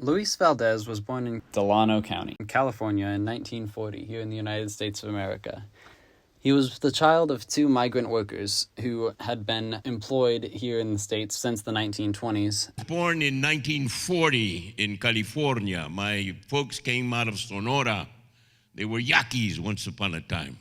Luiz Valdez was born in Delano County, California in 1940, here in the United States of America. He was the child of two migrant workers who had been employed here in the States since the 1920s. Born in 1940 in California. My folks came out of Sonora. They were Yaquis once upon a time.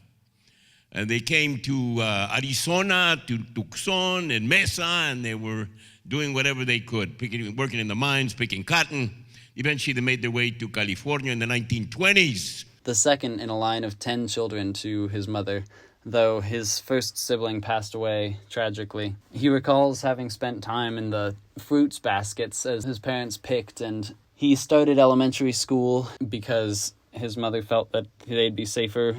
And they came to Arizona, to Tucson and Mesa, and they were doing whatever they could, working in the mines, picking cotton. Eventually, they made their way to California in the 1920s. The second in a line of 10 children to his mother, though his first sibling passed away tragically. He recalls having spent time in the fruits baskets as his parents picked, and he started elementary school because his mother felt that they'd be safer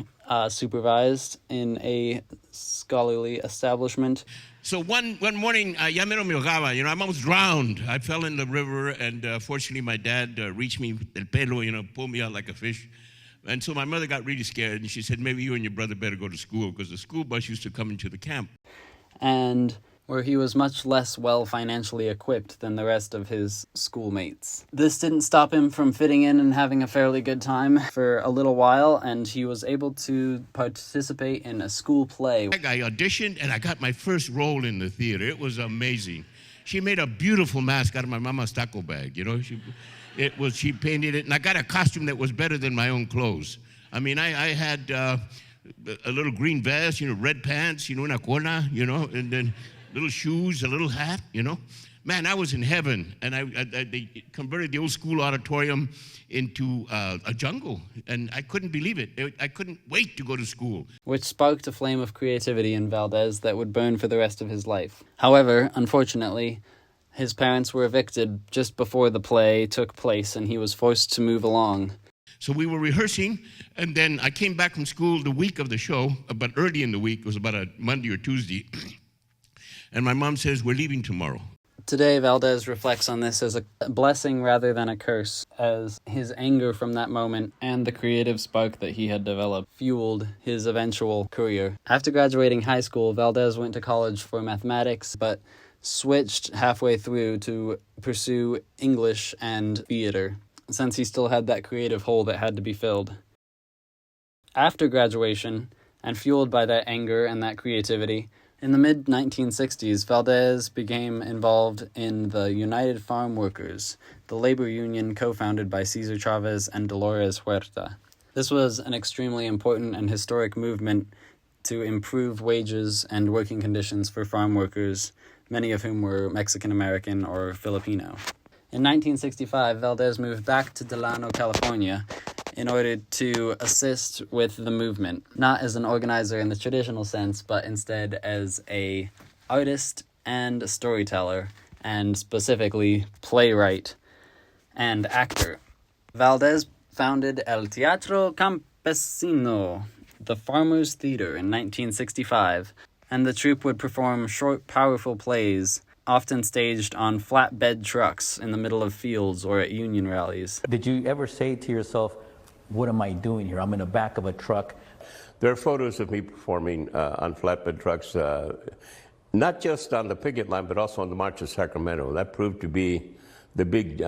supervised in a scholarly establishment. So one morning, ya me ahogaba, I almost drowned. I fell in the river, and fortunately my dad reached me with el pelo, pulled me out like a fish. And so my mother got really scared, and she said, maybe you and your brother better go to school, because the school bus used to come into the camp. And where he was much less well financially equipped than the rest of his schoolmates. This didn't stop him from fitting in and having a fairly good time for a little while, and he was able to participate in a school play. I auditioned, and I got my first role in the theater. It was amazing. She made a beautiful mask out of my mama's taco bag, She painted it, and I got a costume that was better than my own clothes. I mean, I had a little green vest, red pants, una cola, and then little shoes, a little hat, Man, I was in heaven, and they converted the old school auditorium into a jungle, and I couldn't believe it. I couldn't wait to go to school. Which sparked a flame of creativity in Valdez that would burn for the rest of his life. However, unfortunately, his parents were evicted just before the play took place, and he was forced to move along. So we were rehearsing, and then I came back from school the week of the show, but early in the week, it was about a Monday or Tuesday, and my mom says, we're leaving tomorrow. Today, Valdez reflects on this as a blessing rather than a curse, as his anger from that moment and the creative spark that he had developed fueled his eventual career. After graduating high school, Valdez went to college for mathematics, but switched halfway through to pursue English and theater, since he still had that creative hole that had to be filled. After graduation, and fueled by that anger and that creativity, in the mid-1960s, Valdez became involved in the United Farm Workers, the labor union co-founded by Cesar Chavez and Dolores Huerta. This was an extremely important and historic movement to improve wages and working conditions for farm workers, many of whom were Mexican-American or Filipino. In 1965, Valdez moved back to Delano, California, in order to assist with the movement, not as an organizer in the traditional sense, but instead as an artist and a storyteller, and specifically playwright and actor. Valdez founded El Teatro Campesino, the Farmers' Theater, in 1965, and the troupe would perform short, powerful plays, often staged on flatbed trucks in the middle of fields or at union rallies. Did you ever say to yourself, what am I doing here? I'm in the back of a truck. There are photos of me performing on flatbed trucks, not just on the picket line, but also on the March of Sacramento. That proved to be the big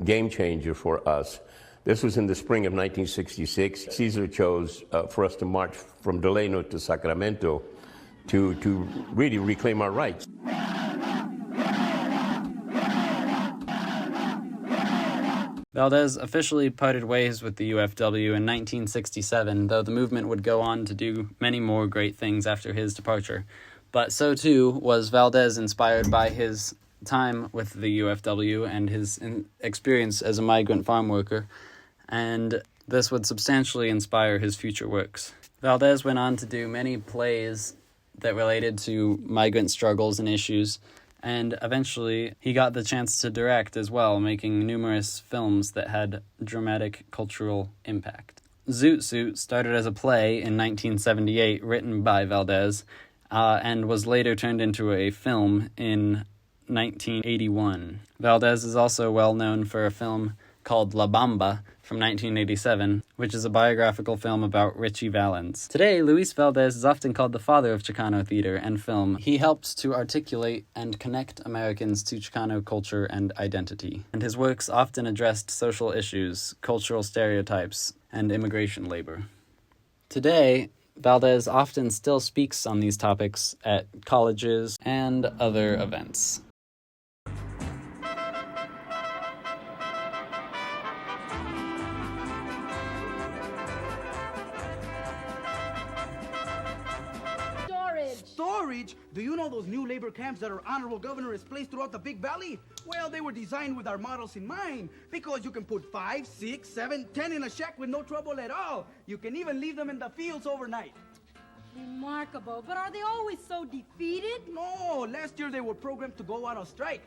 game changer for us. This was in the spring of 1966. Cesar chose for us to march from Delano to Sacramento to really reclaim our rights. Valdez officially parted ways with the UFW in 1967, though the movement would go on to do many more great things after his departure. But so too was Valdez, inspired by his time with the UFW and his experience as a migrant farm worker, and this would substantially inspire his future works. Valdez went on to do many plays that related to migrant struggles and issues, and eventually he got the chance to direct as well, making numerous films that had dramatic cultural impact. Zoot Suit started as a play in 1978, written by Valdez, and was later turned into a film in 1981. Valdez is also well known for a film called La Bamba from 1987, which is a biographical film about Richie Valens. Today, Luiz Valdez is often called the father of Chicano theater and film. He helped to articulate and connect Americans to Chicano culture and identity, and his works often addressed social issues, cultural stereotypes, and immigration labor. Today, Valdez often still speaks on these topics at colleges and other events. Storage? Do you know those new labor camps that our honorable governor has placed throughout the Big Valley? Well, they were designed with our models in mind, because you can put 5, 6, 7, 10 in a shack with no trouble at all. You can even leave them in the fields overnight. Remarkable, but are they always so defeated? No, last year they were programmed to go out on strike.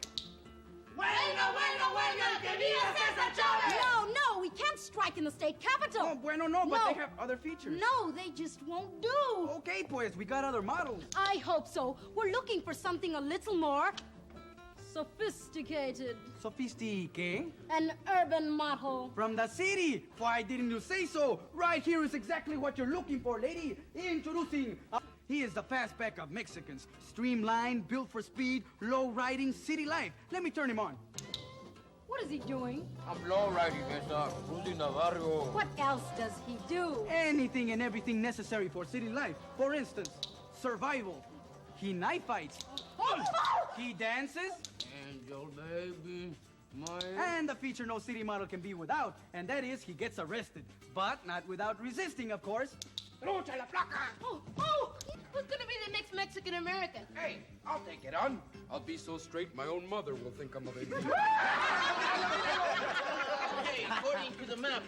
No, we can't strike in the state capital. Oh, bueno, no, but they have other features. No, they just won't do. Okay, pues, we got other models. I hope so. We're looking for something a little more sophisticated. Sophisticated? An urban model. From the city. Why didn't you say so? Right here is exactly what you're looking for, lady. Introducing... He is the fastback of Mexicans. Streamlined, built for speed, low riding, city life. Let me turn him on. What is he doing? I'm low riding, cruising the barrio. What else does he do? Anything and everything necessary for city life. For instance, survival. He knife fights. He dances. Angel baby, my... And the feature no city model can be without, and that is he gets arrested. But not without resisting, of course. Lucha la placa! Who's gonna be the next Mexican American? Hey, I'll take it on. I'll be so straight my own mother will think I'm a baby. Hey, according to the map,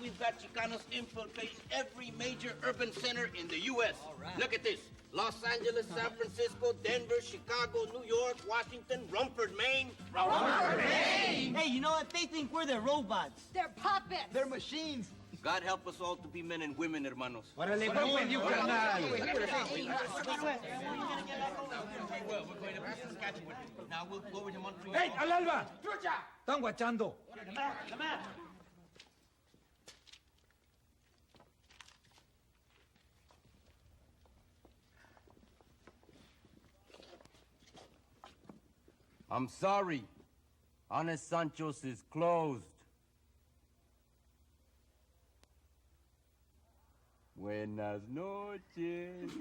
we've got Chicanos infiltrate every major urban center in the U.S. Look at this. Los Angeles, San Francisco, Denver, Chicago, New York, Washington, Rumford, Maine. Hey, you know what? They think we're their robots. They're puppets. They're machines. God help us all to be men and women, hermanos. Órale, ven, you carnal. Well, we're going to Saskatchewan. Now we'll go over to Montreal. Hey, al alba! Están guachando. I'm sorry. Honest Sancho's is closed. Buenas noches.